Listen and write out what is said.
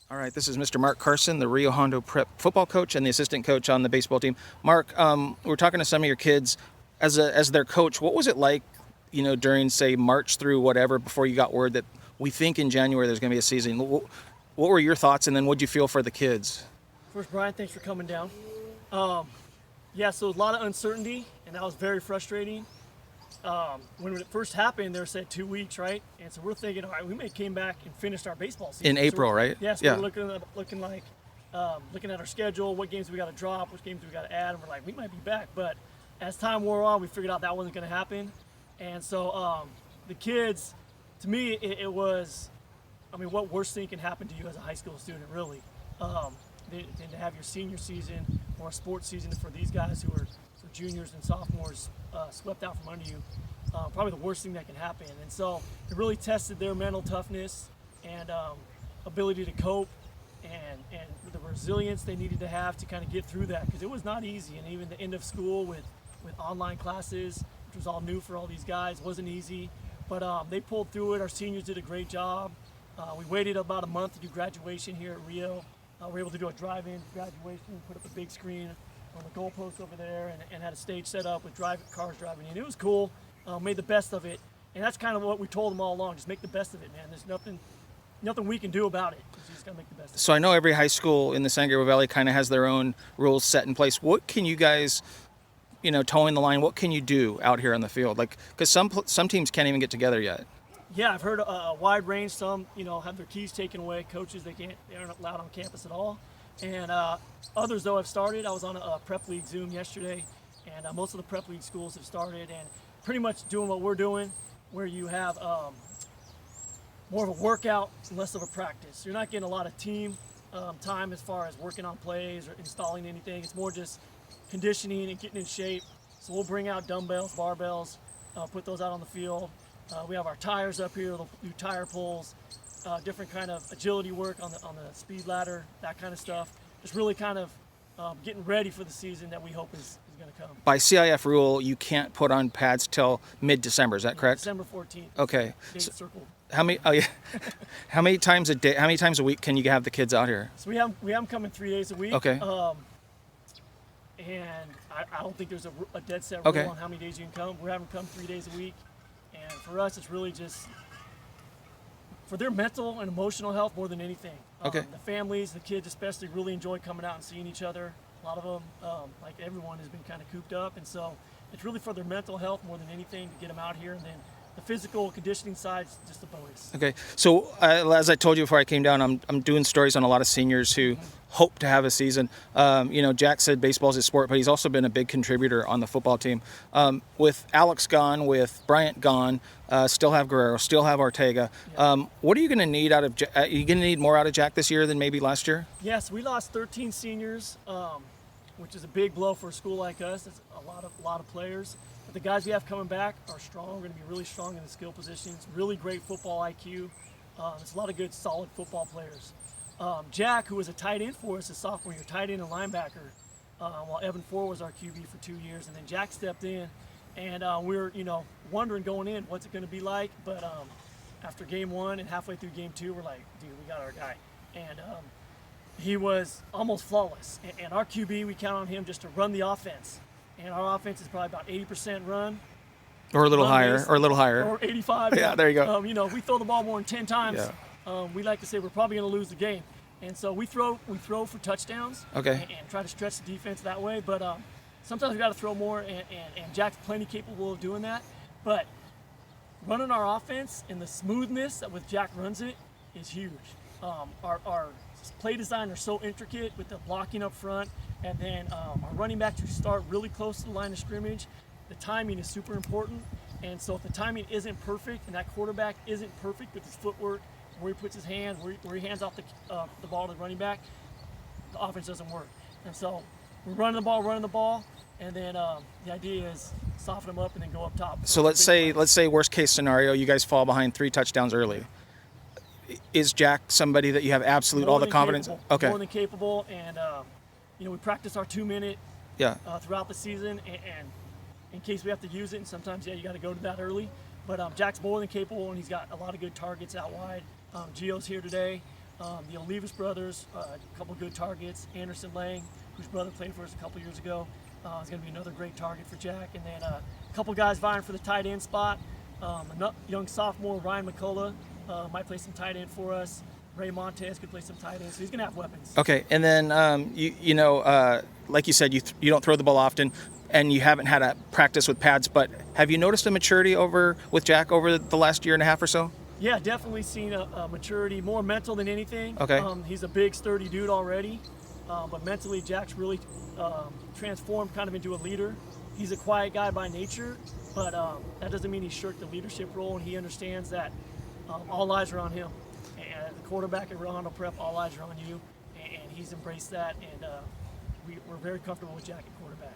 All right, this is Mr. Mark Carson, the Rio Hondo Prep football coach and the assistant coach on the baseball team. Mark, we're talking to some of your kids. As their coach, what was it like, during, say, March through whatever, before you got word that we think in January there's going to be a season? What were your thoughts, and then what did you feel for the kids? First, Brian, thanks for coming down. Yeah, so a lot of uncertainty, and that was very frustrating. When it first happened, they said 2 weeks, right? And so we're thinking, all right, we may came back and finished our baseball season. In April, right? Yes, yeah, so we're looking at our schedule, what games we got to drop, which games we got to add, and we're like, we might be back. But as time wore on, we figured out that wasn't going to happen. And so the kids, to me, it was, what worst thing can happen to you as a high school student, really? Than to have your senior season or a sports season for these guys who are for juniors and sophomores swept out from under you, probably the worst thing that can happen. And so it really tested their mental toughness and ability to cope and the resilience they needed to have to kind of get through that, because it was not easy. And even the end of school with online classes, which was all new for all these guys, wasn't easy. But they pulled through it. Our seniors did a great job. We waited about a month to do graduation here at Rio. We were able to do a drive-in graduation, put up a big screen on the goalpost over there, and had a stage set up with cars driving in. It was cool. Made the best of it, and that's kind of what we told them all along: just make the best of it, man. There's nothing we can do about it. You just gotta make the best of it. So I know every high school in the San Gabriel Valley kind of has their own rules set in place. What can you guys, towing the line, what can you do out here on the field? Like, because some teams can't even get together yet. Yeah, I've heard a wide range. Some, have their keys taken away. Coaches, they aren't allowed on campus at all. And others, though, have started. I was on a prep league Zoom yesterday, and most of the prep league schools have started and pretty much doing what we're doing, where you have more of a workout and less of a practice. You're not getting a lot of team time as far as working on plays or installing anything. It's more just conditioning and getting in shape. So we'll bring out dumbbells, barbells, put those out on the field. We have our tires up here, the new tire pulls, different kind of agility work on the speed ladder, that kind of stuff. Just really kind of getting ready for the season that we hope is going to come. By CIF rule, you can't put on pads till mid-December. Is that correct? December 14th. Okay. Date circled. How many? Oh yeah. How many times a day? How many times a week can you have the kids out here? So we have them coming 3 days a week. Okay. And I don't think there's a dead set rule Okay. on how many days you can come. We're having them come 3 days a week. And for us, it's really just for their mental and emotional health more than anything. Okay. The families, the kids especially, really enjoy coming out and seeing each other. A lot of them, like everyone, has been kind of cooped up. And so it's really for their mental health more than anything to get them out here. And then the physical conditioning side is just a bonus. Okay. So as I told you before I came down, I'm doing stories on a lot of seniors who hope to have a season. Jack said baseball's his sport, but he's also been a big contributor on the football team. With Alex gone, with Bryant gone, still have Guerrero, still have Ortega. Yeah. What are you going to need out of? Are you going to need more out of Jack this year than maybe last year? Yes, we lost 13 seniors, which is a big blow for a school like us. It's a lot of players. But the guys we have coming back are strong. We're going to be really strong in the skill positions. Really great football IQ. There's a lot of good, solid football players. Jack, who was a tight end for us, a sophomore year, tight end and linebacker, while Evan Ford was our QB for 2 years, and then Jack stepped in, and we were, wondering going in what's it going to be like. But after game one and halfway through game two, we're like, dude, we got our guy, and he was almost flawless. And our QB, we count on him just to run the offense. And our offense is probably about 80% run. Or a little higher, or a little higher. Or 85. Yeah, there you go. If we throw the ball more than 10 times, Yeah. we like to say we're probably going to lose the game. And so we throw for touchdowns. Okay. And try to stretch the defense that way. But sometimes we got to throw more, and Jack's plenty capable of doing that. But running our offense and the smoothness that with Jack runs it is huge. Our play design are so intricate with the blocking up front, and then our running backs who start really close to the line of scrimmage. The timing is super important, and so if the timing isn't perfect and that quarterback isn't perfect with his footwork, where he puts his hand, where he hands off the ball to the running back, the offense doesn't work. And so we're running the ball, and then the idea is soften them up and then go up top. So let's say worst case scenario, you guys fall behind 3 touchdowns early. Is Jack somebody that you have absolute all the confidence? Capable, Okay. More than capable, and we practice our 2-minute throughout the season, and in case we have to use it. And sometimes, you got to go to that early. But Jack's more than capable, and he's got a lot of good targets out wide. Gio's here today. The Olivas brothers, a couple good targets. Anderson Lang, whose brother played for us a couple years ago, is going to be another great target for Jack. And then a couple guys vying for the tight end spot. A young sophomore, Ryan McCullough, might play some tight end for us. Ray Montez could play some tight end, so he's going to have weapons. Okay, and then like you said, you don't throw the ball often, and you haven't had a practice with pads. But have you noticed a maturity with Jack over the last year and a half or so? Yeah, definitely seen a maturity, more mental than anything. Okay. He's a big, sturdy dude already, but mentally, Jack's really transformed kind of into a leader. He's a quiet guy by nature, but that doesn't mean he shirked the leadership role, and he understands that all eyes are on him. And the quarterback at Rio Hondo Prep, all eyes are on you, and he's embraced that, and we're very comfortable with Jack at quarterback.